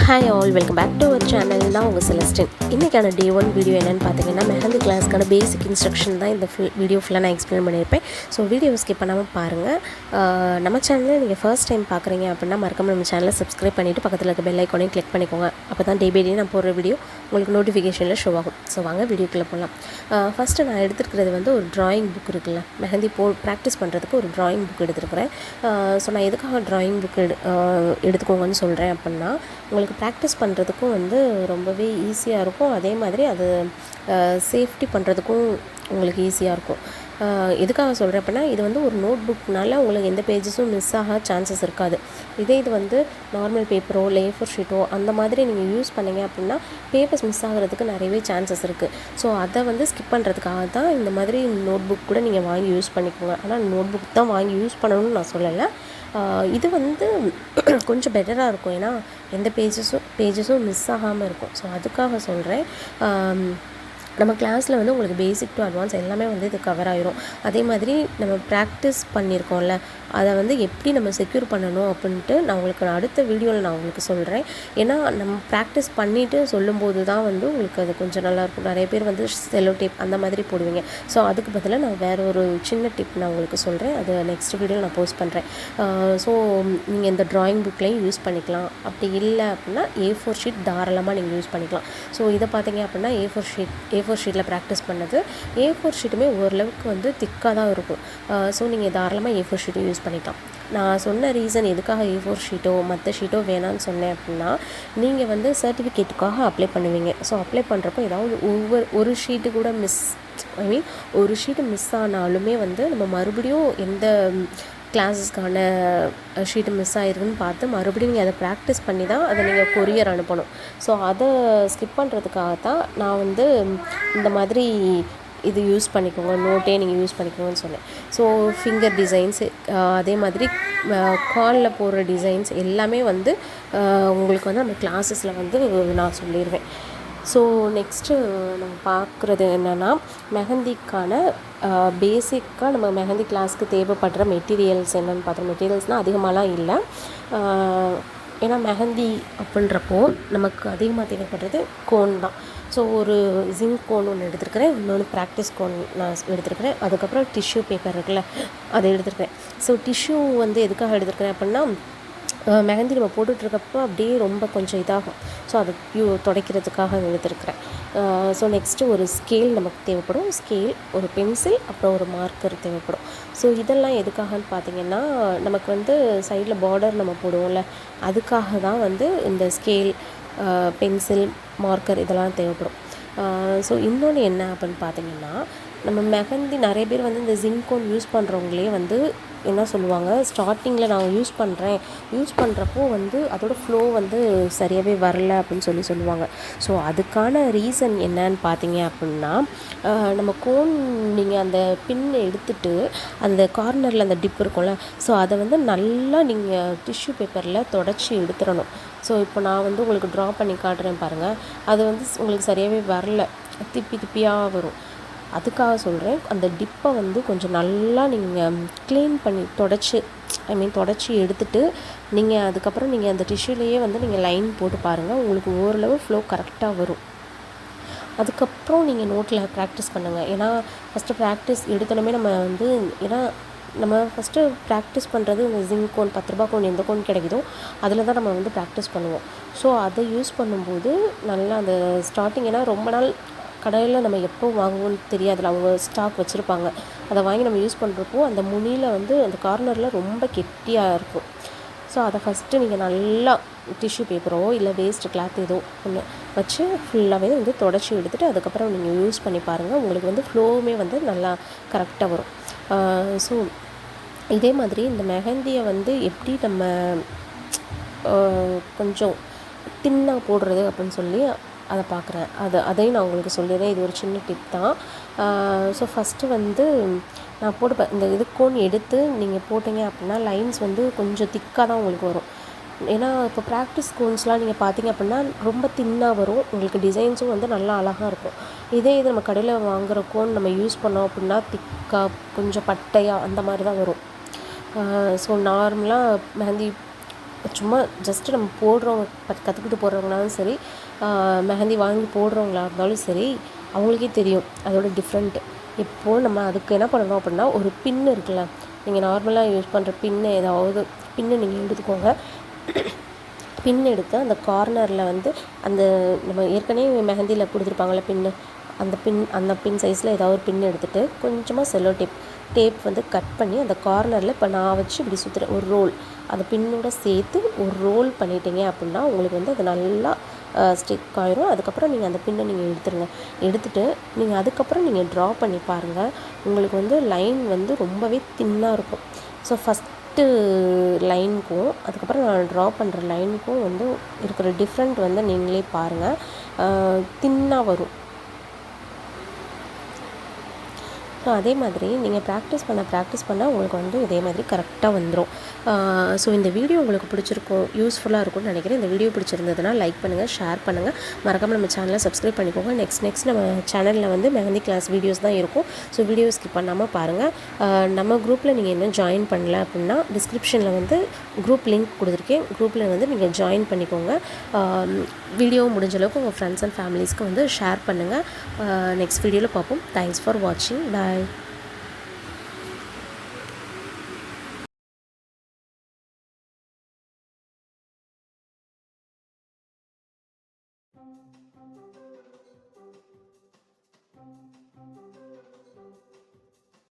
Hi all, welcome back to our channel. நான் உங்கள் Celestine. இன்றைக்கான டே 1 வீடியோ என்னென்னு பார்த்தீங்கன்னா, மெஹந்தி கிளாஸ்க்கான பேசிக் இன்ஸ்ட்ரக்ஷன் தான் இந்த வீடியோ ஃபுல்லாக நான் எக்ஸ்பிளைன் பண்ணியிருப்பேன். ஸோ வீடியோ ஸ்கிப் பண்ணாமல் பாருங்கள். நம்ம சேனலில் நீங்கள் ஃபர்ஸ்ட் டைம் பார்க்குறீங்க அப்படின்னா மறக்காமல் நம்ம சேனலை சப்ஸ்கிரைப் பண்ணிவிட்டு பக்கத்தில் இருக்க பெல் ஐக்கானையும் கிளிக் பண்ணிக்கோங்க. அப்போ தான் டே பை டே நான் போடுற வீடியோ உங்களுக்கு நோட்டிஃபிகேஷனில் ஷோ ஆகும். ஸோ வாங்க வீடியோக்குள்ளே போகலாம். ஃபஸ்ட்டு நான் எடுத்துருக்கிறது வந்து ஒரு ட்ராயிங் புக் இருக்குல்ல, மெஹந்தி ப்ராக்டிஸ் பண்ணுறதுக்கு ஒரு ட்ராயிங் புக் எடுத்துருக்கிறேன். ஸோ நான் எதுக்காக ட்ராயிங் புக் எடுத்துக்கோங்கன்னு சொல்கிறேன் அப்படின்னா, உங்களுக்கு ப்ராக்டிஸ் பண்ணுறதுக்கும் வந்து ரொம்பவே ஈஸியாக இருக்கும். அதே மாதிரி அது சேஃப்டி பண்ணுறதுக்கும் உங்களுக்கு ஈஸியாக இருக்கும். எதுக்காக சொல்கிறேன் அப்படின்னா, இது வந்து ஒரு நோட் புக்னால உங்களுக்கு எந்த பேஜஸும் மிஸ் ஆக சான்சஸ் இருக்காது. இது வந்து நார்மல் பேப்பரோ இல்லை A4 ஷீட்டோ அந்த மாதிரி நீங்கள் யூஸ் பண்ணிங்க அப்படின்னா பேப்பர்ஸ் மிஸ் ஆகிறதுக்கு நிறையவே சான்சஸ் இருக்குது. ஸோ அதை வந்து ஸ்கிப் பண்ணுறதுக்காக தான் இந்த மாதிரி நோட் புக் கூட நீங்கள் வாங்கி யூஸ் பண்ணிக்கோங்க. ஆனால் நோட் புக் தான் வாங்கி யூஸ் பண்ணணும்னு நான் சொல்லலை. இது வந்து கொஞ்சம் பெட்டராக இருக்கும். ஏன்னா எந்த பேஜஸும் மிஸ் ஆகாமல் இருக்கும். ஸோ அதுக்காக சொல்கிறேன். நம்ம கிளாஸில் வந்து உங்களுக்கு பேசிக் டு அட்வான்ஸ் எல்லாமே வந்து இது கவர் ஆகிரும். அதே மாதிரி நம்ம ப்ராக்டிஸ் பண்ணியிருக்கோம்ல, அதை வந்து எப்படி நம்ம செக்யூர் பண்ணணும் அப்படின்ட்டு நான் உங்களுக்கு அடுத்த வீடியோவில் நான் உங்களுக்கு சொல்கிறேன். ஏன்னா நம்ம ப்ராக்டிஸ் பண்ணிவிட்டு சொல்லும்போது தான் வந்து உங்களுக்கு அது கொஞ்சம் நல்லாயிருக்கும். நிறைய பேர் வந்து செல்லோ டேப் அந்த மாதிரி போடுவீங்க. ஸோ அதுக்கு பதிலாக நான் வேறு ஒரு சின்ன டிப் நான் உங்களுக்கு சொல்கிறேன். அது நெக்ஸ்ட் வீடியோவில் நான் போஸ்ட் பண்ணுறேன். ஸோ நீங்கள் இந்த ட்ராயிங் புக்லேயும் யூஸ் பண்ணிக்கலாம். அப்படி இல்லை அப்படின்னா A4 ஷீட் தாராளமாக நீங்கள் யூஸ் பண்ணிக்கலாம். ஸோ இதை பார்த்தீங்க அப்படின்னா A4 ஷீட்டில் ப்ராக்டிஸ் பண்ணது. A4 ஷீட்டுமே ஓரளவுக்கு வந்து திக்காக தான் இருக்கும். ஸோ நீங்கள் தாராளமாக A4 ஷீட்டும் யூஸ் பண்ணிக்கலாம். நான் சொன்ன ரீசன் எதுக்காக A4 ஷீட்டோ மற்ற ஷீட்டோ வேணான்னு சொன்னேன் அப்படின்னா, நீங்கள் வந்து சர்டிஃபிகேட்டுக்காக அப்ளை பண்ணுவீங்க. ஸோ அப்ளை பண்ணுறப்போ ஏதாவது ஒரு ஷீட்டு கூட ஒரு ஷீட்டு மிஸ் ஆனாலுமே வந்து நம்ம மறுபடியும் எந்த கிளாஸஸ்க்கான ஷீட்டு மிஸ் ஆகிருக்குன்னு பார்த்து மறுபடியும் நீங்கள் அதை ப்ராக்டிஸ் பண்ணி தான் அதை நீங்கள் கொரியர் அனுப்பணும். ஸோ அதை ஸ்கிப் பண்ணுறதுக்காக தான் நான் வந்து இந்த மாதிரி இது யூஸ் பண்ணிக்கோங்க, நோட்டே நீங்கள் யூஸ் பண்ணிக்கோங்கன்னு சொன்னேன். ஸோ ஃபிங்கர் டிசைன்ஸ், அதே மாதிரி காலில் போடுற டிசைன்ஸ் எல்லாமே வந்து உங்களுக்கு வந்து அந்த கிளாஸஸில் வந்து நான் சொல்லிடுவேன். ஸோ நெக்ஸ்ட்டு நம்ம பார்க்குறது என்னென்னா, மெஹந்திக்கான பேசிக்காக நம்ம மெஹந்தி கிளாஸ்க்கு தேவைப்படுற மெட்டீரியல்ஸ் என்னென்னு பார்த்தோம். மெட்டீரியல்ஸ்னால் அதிகமாகலாம் இல்லை. ஏன்னா மெஹந்தி அப்படின்றப்போ நமக்கு அதிகமாக தேவைப்படுறது கோன் தான். ஸோ ஒரு ஜிங்க் கோன் ஒன்று எடுத்துருக்கிறேன், இன்னொன்று ப்ராக்டிஸ் கோன் நான் எடுத்துருக்கிறேன். அதுக்கப்புறம் டிஷ்யூ பேப்பர் இருக்குல்ல, அதை எடுத்துருக்கிறேன். ஸோ டிஷ்யூ வந்து எதுக்காக எடுத்துருக்கிறேன் அப்படின்னா, மெஹந்தி நம்ம போட்டுட்ருக்கப்போ அப்படியே ரொம்ப கொஞ்சம் இதாகும். ஸோ அதை துடைக்கிறதுக்காக எடுத்துருக்கிறேன். ஸோ நெக்ஸ்ட்டு ஒரு ஸ்கேல் நமக்கு தேவைப்படும். ஸ்கேல், ஒரு பென்சில், அப்புறம் ஒரு மார்க்கர் தேவைப்படும். ஸோ இதெல்லாம் எதுக்காகன்னு பார்த்தீங்கன்னா, நமக்கு வந்து சைடில் பார்டர் நம்ம போடுவோம்ல, அதுக்காக தான் வந்து இந்த ஸ்கேல், பென்சில், மார்க்கர் இதெல்லாம் தேவைப்படும். ஸோ இன்னொன்று என்ன அப்படின்னு பார்த்தீங்கன்னா, நம்ம மெஹந்தி நிறைய பேர் வந்து இந்த ஜிங்கோன் யூஸ் பண்ணுறவங்களே வந்து என்ன சொல்லுவாங்க, ஸ்டார்டிங்கில் நான் யூஸ் பண்ணுறப்போ வந்து அதோட ஃப்ளோ வந்து சரியாகவே வரல அப்படின்னு சொல்லுவாங்க. ஸோ அதுக்கான ரீசன் என்னன்னு பார்த்தீங்க அப்படின்னா, நம்ம கோன் நீங்கள் அந்த பின்னை எடுத்துகிட்டு அந்த கார்னரில் அந்த டிப் இருக்கும்ல, ஸோ அதை வந்து நல்லா நீங்கள் டிஷ்யூ பேப்பரில் தொடச்சி எடுத்துடணும். ஸோ இப்போ நான் வந்து உங்களுக்கு ட்ரா பண்ணி காட்டுறேன் பாருங்கள். அது வந்து உங்களுக்கு சரியாகவே வரல, திப்பியாக வரும். அதுக்காக சொல்கிறேன், அந்த டிப்பை வந்து கொஞ்சம் நல்லா நீங்கள் க்ளீன் பண்ணி தொடச்சி எடுத்துகிட்டு நீங்கள் அதுக்கப்புறம் நீங்கள் அந்த டிஷ்யூலேயே வந்து நீங்கள் லைன் போட்டு பாருங்கள். உங்களுக்கு ஓரளவு ஃப்ளோ கரெக்டாக வரும். அதுக்கப்புறம் நீங்கள் நோட்டில் ப்ராக்டிஸ் பண்ணுங்கள். ஏன்னா ஃபஸ்ட்டு ப்ராக்டிஸ் எடுத்தோன்னே நம்ம ஃபஸ்ட்டு ப்ராக்டிஸ் பண்ணுறது இந்த ஜிங்க் கோன், 10 ரூபா கோன், எந்த கோன் கிடைக்குதோ அதில் தான் நம்ம வந்து ப்ராக்டிஸ் பண்ணுவோம். ஸோ அதை யூஸ் பண்ணும்போது நல்லா அந்த ஸ்டார்டிங், ஏன்னா ரொம்ப நாள் கடையில் நம்ம எப்போ வாங்குவோன்னு தெரியாதுல, அவங்க ஸ்டாக் வச்சுருப்பாங்க. அதை வாங்கி நம்ம யூஸ் பண்ணுறப்போ அந்த முனியில் வந்து அந்த கார்னரில் ரொம்ப கெட்டியாக இருக்கும். ஸோ அதை ஃபஸ்ட்டு நீங்கள் நல்லா டிஷ்யூ பேப்பரோ இல்லை வேஸ்ட் கிளாத் ஏதோ ஒன்று வச்சு ஃபுல்லாகவே வந்து தொடச்சி எடுத்துகிட்டு அதுக்கப்புறம் நீங்கள் யூஸ் பண்ணி பாருங்கள். உங்களுக்கு வந்து ஃப்ளோவுமே வந்து நல்லா கரெக்டாக வரும். ஸோ இதே மாதிரி இந்த மெஹந்தியை வந்து எப்படி நம்ம கொஞ்சம் தின்னாக போடுறது அப்படின்னு சொல்லி அதை பார்க்குறேன். அதையும் நான் உங்களுக்கு சொல்லிடுறேன். இது ஒரு சின்ன டிப் தான். ஸோ ஃபஸ்ட்டு வந்து நான் போட்டுப்பேன். இந்த கோன் எடுத்து நீங்கள் போட்டிங்க அப்படின்னா லைன்ஸ் வந்து கொஞ்சம் திக்காக தான் உங்களுக்கு வரும். ஏன்னா இப்போ ப்ராக்டிஸ் கோன்ஸ்லாம் நீங்கள் பார்த்தீங்க அப்படின்னா ரொம்ப தின்னாக வரும். உங்களுக்கு டிசைன்ஸும் வந்து நல்லா அழகாக இருக்கும். இது நம்ம கடையில் வாங்குகிற கோன் நம்ம யூஸ் பண்ணோம் அப்படின்னா திக்காக கொஞ்சம் பட்டையாக அந்த மாதிரி தான் வரும். ஸோ நார்மலாக மெஹந்தி சும்மா ஜஸ்ட்டு நம்ம போடுறவங்க கற்றுக்கிட்டு போடுறவங்களாலும் சரி, மெஹந்தி வாங்கி போடுறவங்களா இருந்தாலும் சரி, அவங்களுக்கே தெரியும் அதோட டிஃப்ரெண்ட்டு. இப்போது நம்ம அதுக்கு என்ன பண்ணணும் அப்படின்னா, ஒரு பின்னு இருக்குல்ல, நீங்கள் நார்மலாக யூஸ் பண்ணுற பின்னு, ஏதாவது பின்னு நீங்கள் எடுத்துக்கோங்க. பின் எடுத்து அந்த கார்னரில் வந்து அந்த நம்ம ஏற்கனவே மெஹந்தியில் கொடுத்துருப்பாங்கள்ல பின்னு, அந்த பின் சைஸில் ஏதாவது ஒரு பின் எடுத்துகிட்டு கொஞ்சமாக செல்லோ டேப் வந்து கட் பண்ணி அந்த கார்னரில் இப்போ நான் வச்சு இப்படி சுற்றுறேன் ஒரு ரோல், அந்த பின்னோட சேர்த்து ஒரு ரோல் பண்ணிட்டீங்க அப்படின்னா உங்களுக்கு வந்து அது நல்லா ஸ்டிக் ஆயிரும். அதுக்கப்புறம் நீங்கள் அந்த பின்னை நீங்கள் எடுத்துருங்க. எடுத்துகிட்டு நீங்கள் அதுக்கப்புறம் நீங்கள் ட்ரா பண்ணி பாருங்கள். உங்களுக்கு வந்து லைன் வந்து ரொம்பவே தின்னாக இருக்கும். ஸோ ஃபஸ்ட்டு லைனுக்கும் அதுக்கப்புறம் நான் ட்ரா பண்ணுற லைனுக்கும் வந்து இருக்கிற டிஃப்ரெண்ட் வந்து நீங்களே பாருங்கள். தின்னாக வரும். ஸோ அதே மாதிரி நீங்கள் ப்ராக்டிஸ் பண்ண உங்களுக்கு வந்து இதே மாதிரி கரெக்டாக வந்துடும். ஸோ இந்த வீடியோ உங்களுக்கு பிடிச்சிருக்கும், யூஸ்ஃபுல்லாக இருக்கும்னு நினைக்கிறேன். இந்த வீடியோ பிடிச்சிருந்ததுன்னா லைக் பண்ணுங்கள், ஷேர் பண்ணுங்கள், மறக்காமல் நம்ம சேனலை சப்ஸ்கிரைப் பண்ணிக்கோங்க. நெக்ஸ்ட் நம்ம சேனலில் வந்து மெஹந்தி கிளாஸ் வீடியோஸ் தான் இருக்கும். ஸோ வீடியோ ஸ்கிப் பண்ணாமல் பாருங்கள். நம்ம குரூப்பில் நீங்கள் இன்னும் ஜாயின் பண்ணல அப்படின்னா டிஸ்கிரிப்ஷனில் வந்து குரூப் லிங்க் கொடுத்துருக்கேன். குரூப்பில் வந்து நீங்கள் ஜாயின் பண்ணிக்கோங்க. வீடியோ முடிஞ்ச அளவுக்கு உங்கள் ஃப்ரெண்ட்ஸ் அண்ட் ஃபேமிலிஸ்க்கு வந்து ஷேர் பண்ணுங்கள். நெக்ஸ்ட் வீடியோவில் பார்ப்போம். தேங்க்ஸ் ஃபார் வாட்சிங். பாய்.